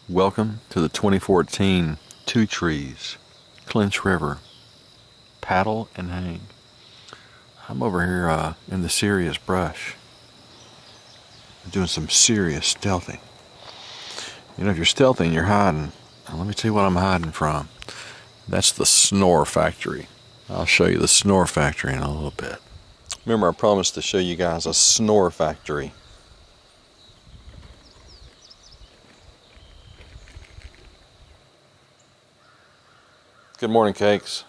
Welcome to the 2014 TwoTrees, Clinch River, paddle and hang. I'm over here in the serious brush, doing some serious stealthing. You know, if you're stealthing, you're hiding. Now, let me tell you what I'm hiding from. That's the snore factory. I'll show you the snore factory in a little bit. Remember, I promised to show you guys a snore factory. Good morning, Cakes.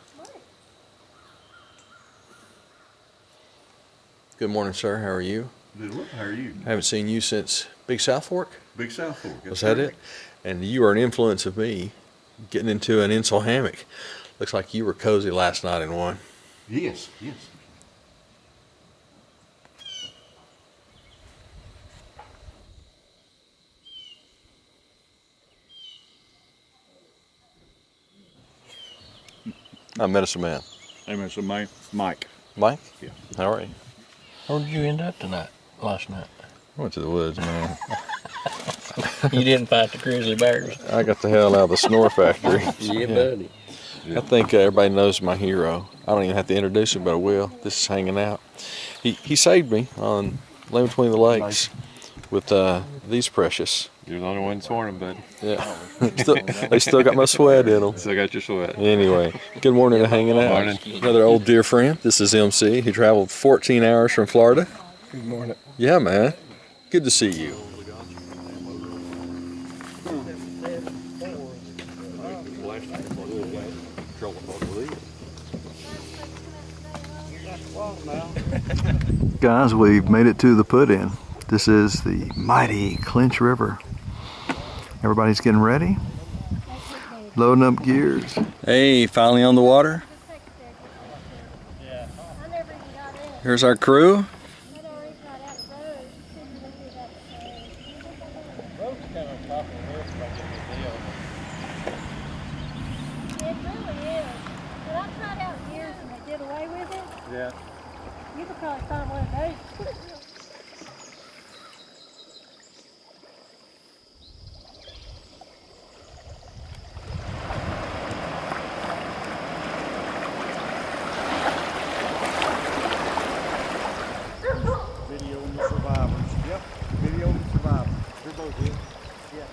Good morning, sir. How are you? Good. How are you? I haven't seen you since Big South Fork. Big South Fork. Was that it? And you are an influence of me getting into an insole hammock. Looks like you were cozy last night in one. Yes, yes. I'm Medicine Man. Hey, Mr. Mike. Mike? Yeah. How are you? Where did you end up last night? I went to the woods, man. You didn't fight the grizzly bears. I got the hell out of the snore factory. Yeah, buddy. I think everybody knows my hero. I don't even have to introduce him, but I will. This is hanging out. He saved me on Lane Between the Lakes with these precious. You're the only one sworn them, bud. Yeah. They still got my sweat in them. Still got your sweat. Anyway, good morning to hanging out. Morning. Another old dear friend. This is MC. He traveled 14 hours from Florida. Good morning. Yeah, man. Good to see you. Guys, we've made it to the put-in. This is the mighty Clinch River. Everybody's getting ready, loading up gears. Hey, finally on the water. Here's our crew. Yeah. You could probably find one of those. Video on the survivors. Yep. Video on the survivors. They're both here. Yeah.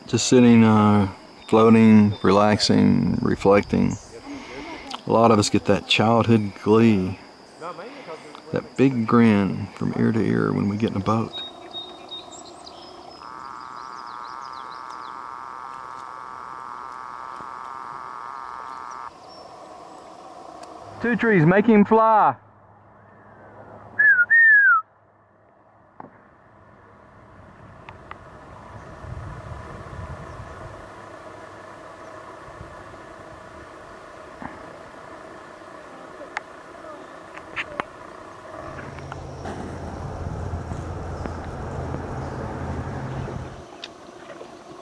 Just sitting, floating, relaxing, reflecting. A lot of us get that childhood glee, that big grin from ear to ear when we get in a boat. TwoTrees, make him fly.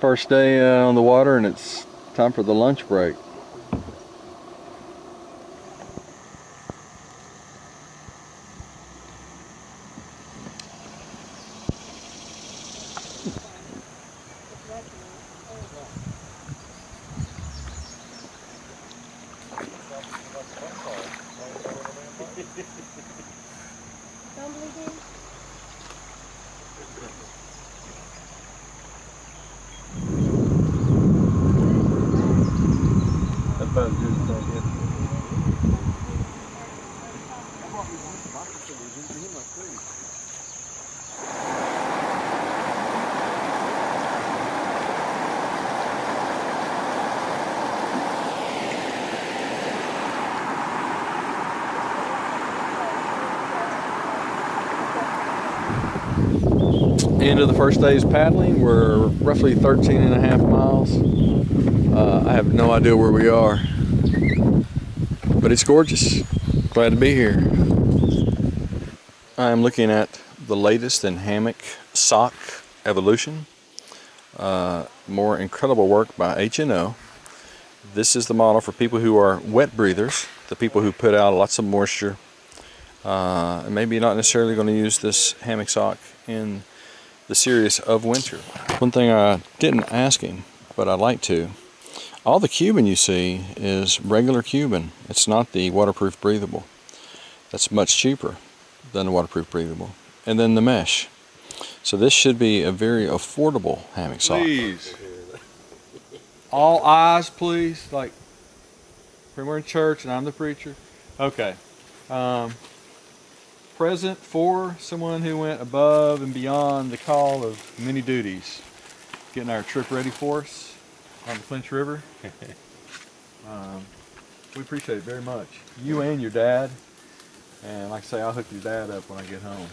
First day on the water, and it's time for the lunch break. End of the first day's paddling. We're roughly 13 and a half miles. I have no idea where we are, but it's gorgeous. Glad to be here. I am looking at the latest in hammock sock evolution. More incredible work by H&O. This is the model for people who are wet breathers, the people who put out lots of moisture, and maybe not necessarily going to use this hammock sock in the series of winter. One thing I didn't ask him, but I'd like to. All the Cuban you see is regular Cuban. It's not the waterproof breathable. That's much cheaper than the waterproof breathable. And then the mesh. So this should be a very affordable hammock sock. Please. All eyes, please. Like, we're in church and I'm the preacher. Okay. Present for someone who went above and beyond the call of many duties, getting our trip ready for us on the Clinch River. We appreciate it very much. You and your dad. And like I say, I'll hook your dad up when I get home.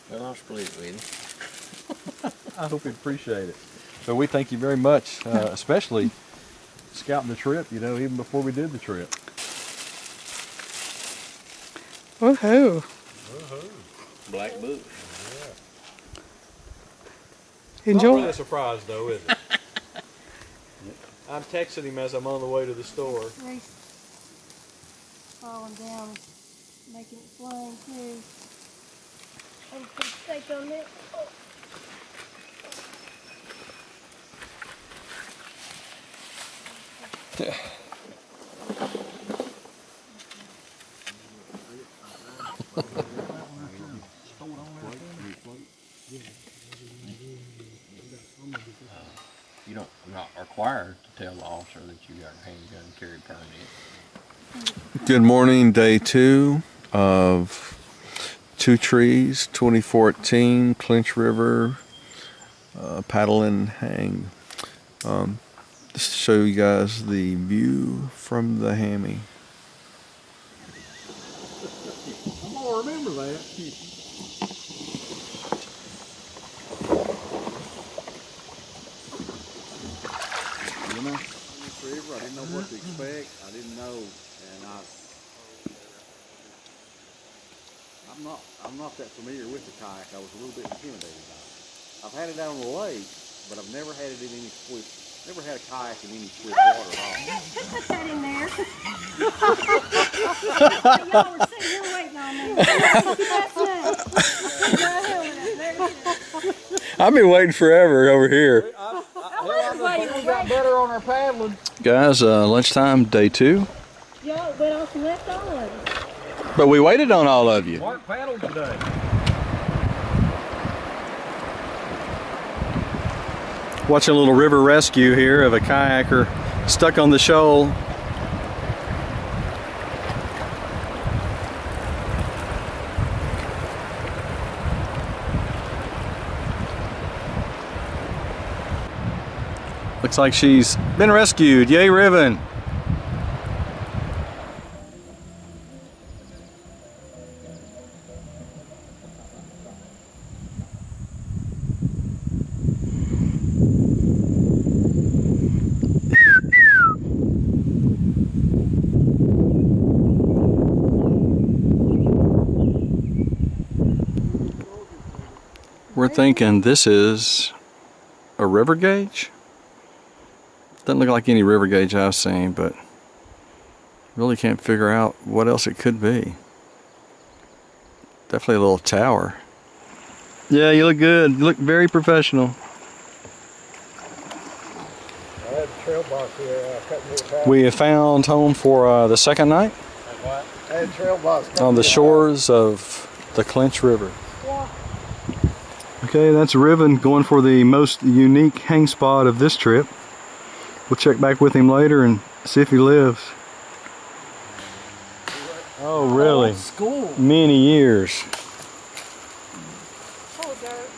Well, I'll split it with him. I hope he'd appreciate it. So we thank you very much, especially scouting the trip, you know, even before we did the trip. Woohoo. Black bush. Not Enjoy. really a surprise though, is it? I'm texting him as I'm on the way to the store. Reese falling down, making it flame too. I'm put steak on it. Oh. You're not required to tell the officer that you got a handgun carry permit. Good morning, day 2 of TwoTrees 2014 Clinch River paddle and hang. Just to show you guys the view from the hammy. I'm gonna remember that. You know, Clinch River, I didn't know what to expect. I didn't know, and I'm not that familiar with the kayak. I was a little bit intimidated by it. I've had it out on the lake, but I've never had it in any swift. Never had a kayak in any swift water at all. Put that in there. Y'all were sitting here waiting on me. I've been waiting forever over here. We got better on our paddling. Guys, lunchtime, day 2. Y'all went off and left all of us. But we waited on all of you. Mark paddled today. Watching a little river rescue here of a kayaker stuck on the shoal. Looks like she's been rescued. Yay, Riven! We're thinking this is a river gauge. Doesn't look like any river gauge I've seen, but really can't figure out what else it could be. Definitely a little tower. Yeah, you look good. You look very professional. I had a trail box here. We have found home for the second night I had a trail box on the shores of the Clinch River. Yeah. Okay, that's Riven going for the most unique hang spot of this trip. We'll check back with him later and see if he lives. Oh, really? School. Many years. Full of dirt.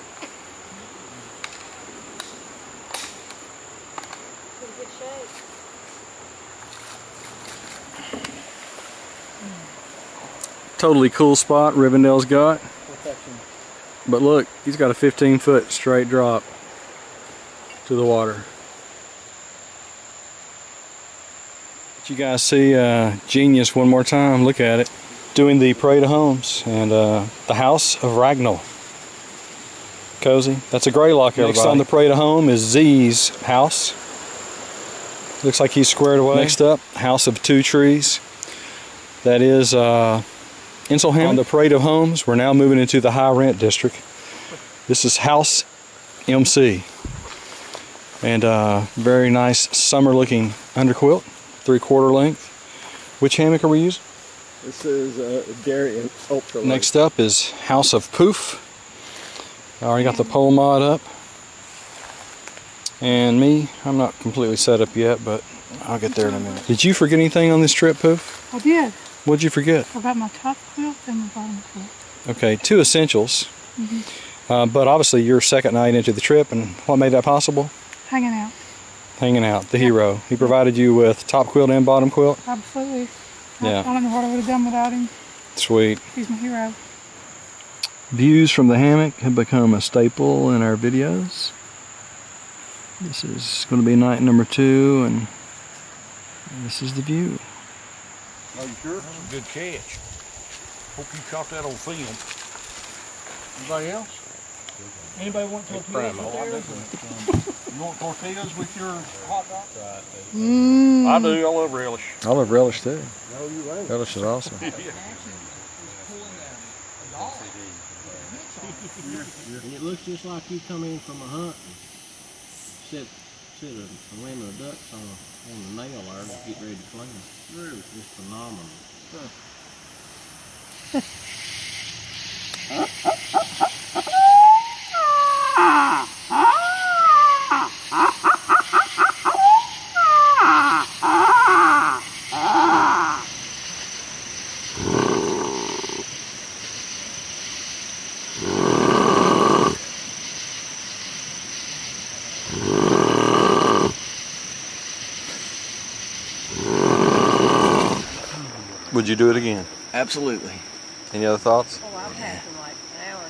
In good shape. Totally cool spot Rivendell's got. But look, he's got a 15-foot straight drop to the water. Let you guys see Genius one more time. Look at it. Doing the parade of homes and the house of Ragnall. Cozy. That's a Greylock, everybody. Next on the parade of home is Z's house. Looks like he's squared away. Next up, house of TwoTrees. That is Inselham. On the parade of homes, we're now moving into the high rent district. This is house MC. And very nice summer looking underquilt, 3/4 length. Which hammock are we using? This is Dairy Ultra Light. Next up is House of Poof. I already got the pole mod up. And me, I'm not completely set up yet, but I'll get there in a minute. Did you forget anything on this trip, Poof? I did. What'd you forget? I forgot my top quilt and my bottom quilt. Okay, 2 essentials. But obviously your second night into the trip, and what made that possible? Hanging out. Hanging out, the hero. He provided you with top quilt and bottom quilt? Absolutely. Yeah. I don't know what I would have done without him. Sweet. He's my hero. Views from the hammock have become a staple in our videos. This is going to be night number 2, and this is the view. Are you sure? Good catch. Hope you caught that on film. Anybody else? Anybody want tortillas with theirs? You want tortillas with your hot dog? I do. I love relish. I love relish too. No, you ain't. Relish is awesome. And it looks just like you come in from a hunt and set a limb of ducks on the nail there to get ready to clean. Really? It's phenomenal. Would you do it again? Absolutely. Any other thoughts? Oh, I've had for like an hour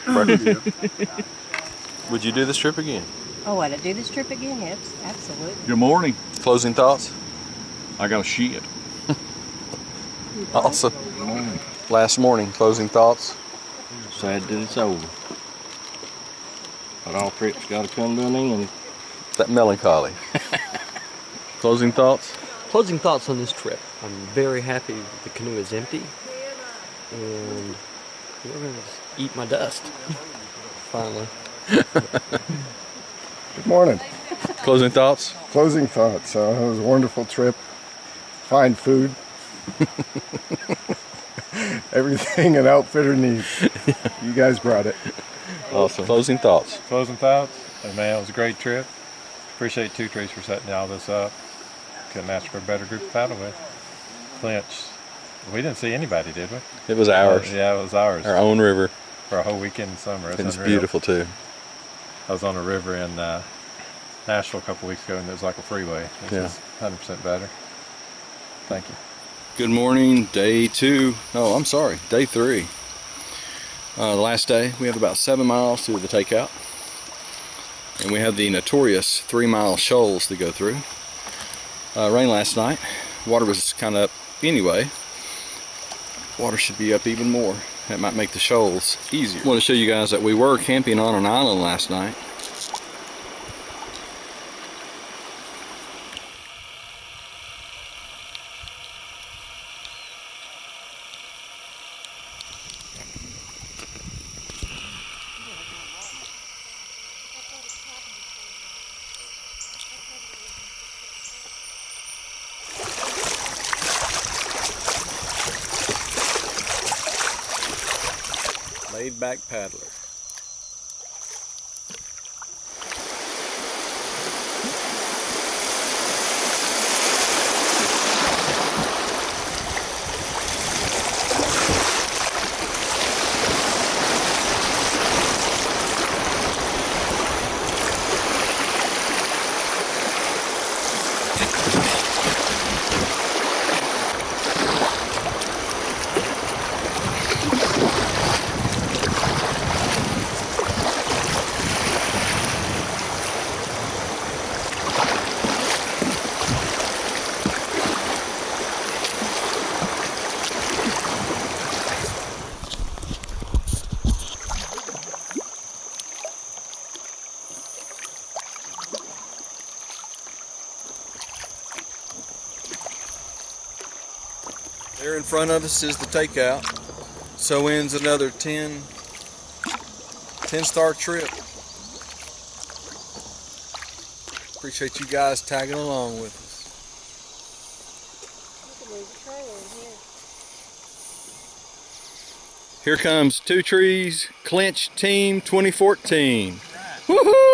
and a half. Would you do this trip again? Oh, would I do this trip again? Yes, absolutely. Good morning. Closing thoughts? I got a shit. Awesome. Last morning, closing thoughts? Sad that it's over. But all trips gotta come to an end. That melancholy. Closing thoughts? Closing thoughts on this trip. I'm very happy that the canoe is empty, and we're going to just eat my dust. Finally. Good morning. Closing thoughts? Closing thoughts. It was a wonderful trip. Fine food. Everything an outfitter needs. You guys brought it. Awesome. Closing thoughts? Closing thoughts? Oh, man, it was a great trip. Appreciate TwoTrees for setting all this up. Couldn't ask for a better group to paddle with. Clinch. We didn't see anybody, did we? It was ours. Yeah, it was ours. Our own river. For a whole weekend in summer. It's It's unreal. beautiful too. I was on a river in Nashville a couple weeks ago, and it was like a freeway. It's just 100% better. Thank you. Good morning, day 2. Oh, I'm sorry, day 3. The last day, we have about 7 miles to the takeout. And we have the notorious 3-mile shoals to go through. Rain last night. Water was kind of up anyway. Water should be up even more. That might make the shoals easier. I want to show you guys that we were camping on an island last night. Laid back paddler. There in front of us is the takeout. So ends another 10-star trip. Appreciate you guys tagging along with us. You can leave the trailer in here. Here comes Two Trees Clinch Team 2014. Right. Woohoo!